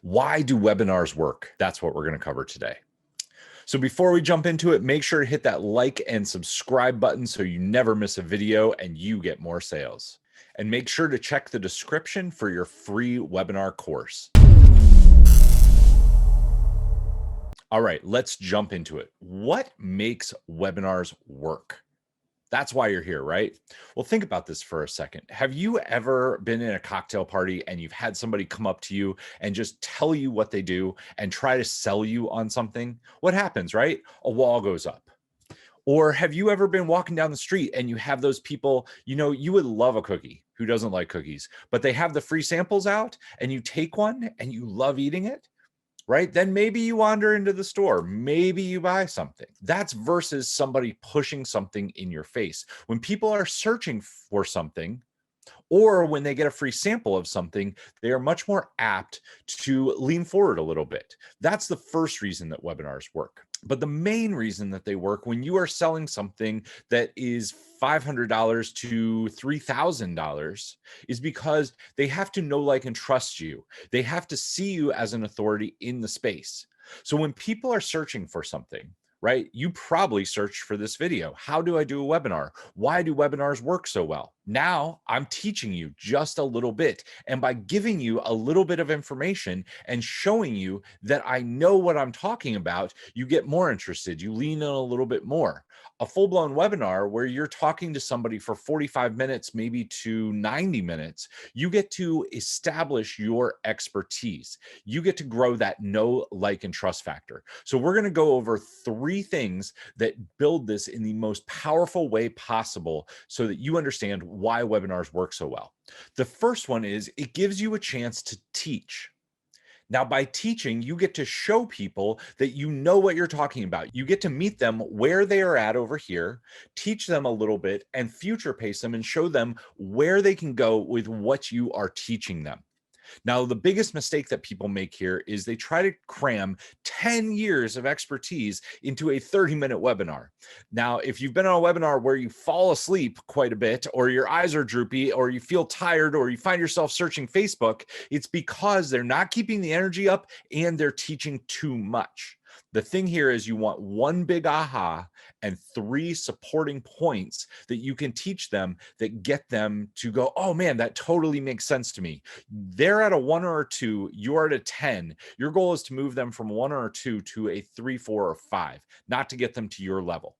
Why do webinars work? That's what we're going to cover today. So before we jump into it, make sure to hit that like and subscribe button so you never miss a video and you get more sales. And make sure to check the description for your free webinar course. All right, let's jump into it. What makes webinars work? That's why you're here, right? Well, think about this for a second. Have you ever been in a cocktail party and you've had somebody come up to you and just tell you what they do and try to sell you on something? What happens, right? A wall goes up. Or have you ever been walking down the street and you have those people, you would love a cookie. Who doesn't like cookies? But they have the free samples out and you take one and you love eating it, right? Then maybe you wander into the store, maybe you buy something. That's versus somebody pushing something in your face. When people are searching for something, or when they get a free sample of something, they are much more apt to lean forward a little bit. That's the first reason that webinars work. But the main reason that they work when you are selling something that is $500 to $3,000 is because they have to know, like, and trust you. They have to see you as an authority in the space. So when people are searching for something, right? You probably searched for this video. How do I do a webinar? Why do webinars work so well? Now I'm teaching you just a little bit. And by giving you a little bit of information and showing you that I know what I'm talking about, you get more interested. You lean in a little bit more. A full-blown webinar where you're talking to somebody for 45 minutes, maybe to 90 minutes, you get to establish your expertise. You get to grow that know, like, and trust factor. So we're going to go over 3 things that build this in the most powerful way possible so that you understand why webinars work so well. The first one is it gives you a chance to teach. Now, by teaching, you get to show people that you know what you're talking about. You get to meet them where they are at over here, teach them a little bit, and future pace them and show them where they can go with what you are teaching them. Now, the biggest mistake that people make here is they try to cram 10 years of expertise into a 30-minute webinar. Now, if you've been on a webinar where you fall asleep quite a bit, or your eyes are droopy, or you feel tired, or you find yourself searching Facebook, it's because they're not keeping the energy up and they're teaching too much. The thing here is you want one big aha and 3 supporting points that you can teach them that get them to go, oh man, that totally makes sense to me. They're at a 1 or a 2, you're at a 10. Your goal is to move them from 1 or a 2 to a 3, 4, or 5, not to get them to your level.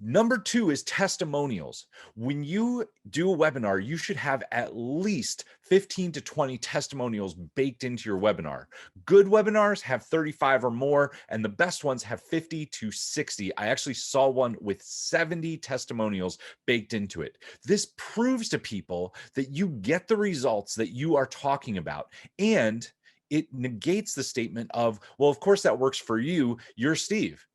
Number 2 is testimonials. When you do a webinar, you should have at least 15 to 20 testimonials baked into your webinar. Good webinars have 35 or more, and the best ones have 50 to 60. I actually saw one with 70 testimonials baked into it. This proves to people that you get the results that you are talking about, and it negates the statement of, well, of course that works for you. You're Steve.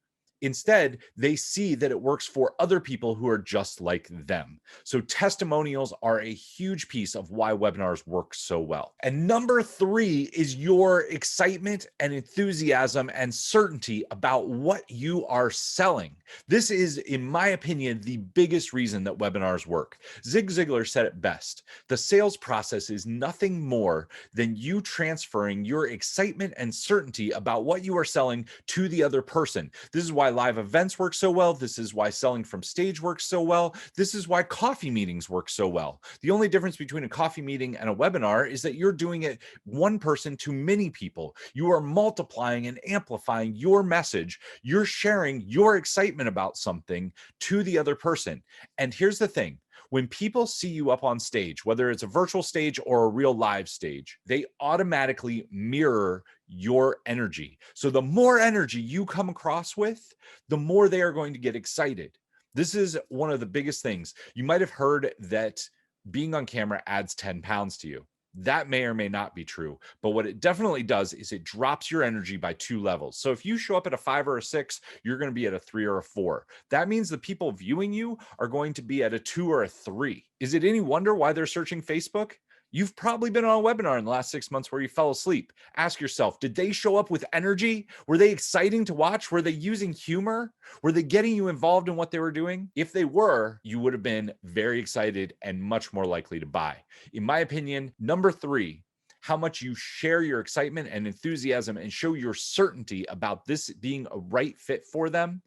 Instead, they see that it works for other people who are just like them. So testimonials are a huge piece of why webinars work so well. And number 3 is your excitement and enthusiasm and certainty about what you are selling. This is, in my opinion, the biggest reason that webinars work. Zig Ziglar said it best. The sales process is nothing more than you transferring your excitement and certainty about what you are selling to the other person. This is why live events work so well. This is why selling from stage works so well. This is why coffee meetings work so well. The only difference between a coffee meeting and a webinar is that you're doing it one person to many people. You are multiplying and amplifying your message. You're sharing your excitement about something to the other person. And here's the thing. When people see you up on stage, whether it's a virtual stage or a real live stage, they automatically mirror your energy. So the more energy you come across with, the more they are going to get excited. This is one of the biggest things. You might have heard that being on camera adds 10 pounds to you. That may or may not be true, but what it definitely does is it drops your energy by 2 levels. So if you show up at a 5 or a 6, you're going to be at a 3 or a 4. That means the people viewing you are going to be at a 2 or a 3. Is it any wonder why they're searching Facebook? You've probably been on a webinar in the last 6 months where you fell asleep. Ask yourself, did they show up with energy? Were they exciting to watch? Were they using humor? Were they getting you involved in what they were doing? If they were, you would have been very excited and much more likely to buy. In my opinion, number 3, how much you share your excitement and enthusiasm and show your certainty about this being a right fit for them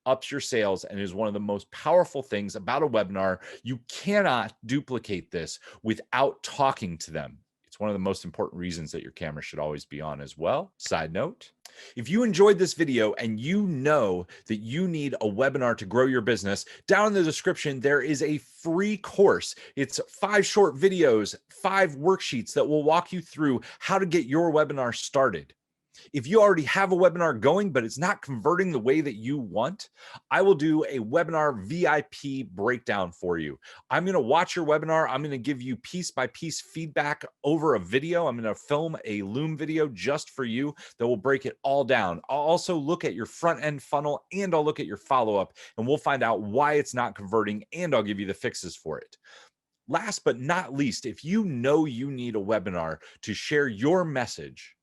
ups your sales and is one of the most powerful things about a webinar. You cannot duplicate this without talking to them. It's one of the most important reasons that your camera should always be on as well. Side note, if you enjoyed this video and you know that you need a webinar to grow your business, down in the description, there is a free course. It's 5 short videos, 5 worksheets that will walk you through how to get your webinar started. If you already have a webinar going, but it's not converting the way that you want, I will do a webinar VIP breakdown for you. I'm going to watch your webinar. I'm going to give you piece by piece feedback over a video. I'm going to film a Loom video just for you that will break it all down. I'll also look at your front end funnel and I'll look at your follow-up and we'll find out why it's not converting and I'll give you the fixes for it. Last but not least, if you know you need a webinar to share your message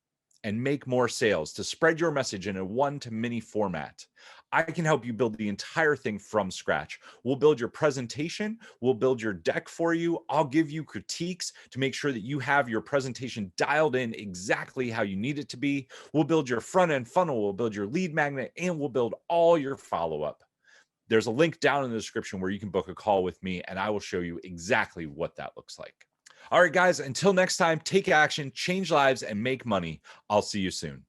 and make more sales, to spread your message in a one-to-many format, I can help you build the entire thing from scratch. We'll build your presentation. We'll build your deck for you. I'll give you critiques to make sure that you have your presentation dialed in exactly how you need it to be. We'll build your front-end funnel. We'll build your lead magnet, and we'll build all your follow-up. There's a link down in the description where you can book a call with me, and I will show you exactly what that looks like. All right, guys, until next time, take action, change lives, and make money. I'll see you soon.